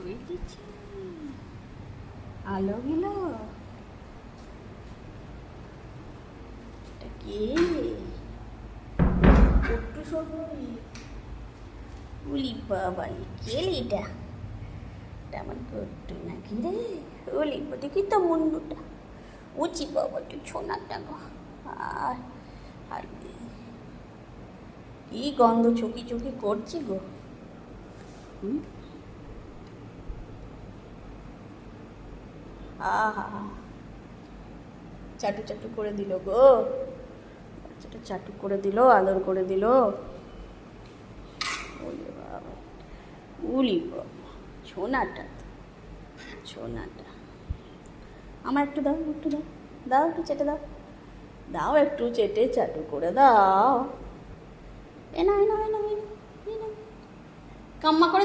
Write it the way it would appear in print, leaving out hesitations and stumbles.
ওই দিচ্ছি আলো গেল। এটা কে? একটু সবাই উলি বাবা কে এটা? এটা আমার গট্টু নাকি রে? ওলি দেখি তো মুন্ডুটা উচি বাবা তুই ছোনাটা গো। আর কি গন্ধ চুকি চুকি করছি গো। হা চাটু চাটু করে দিল গো, বাচ্চাটা চাটু করে দিল, আদর করে দিল। ওলে বাবা উলি বাবা ছোনাটা ছোনাটা। আমার একটু দাও, একটু দাও, দাও একটু চেটে দাও, দাও একটু চেটে চাটু করে দাও। এ না এ না এ না কাম্মা করে দিল।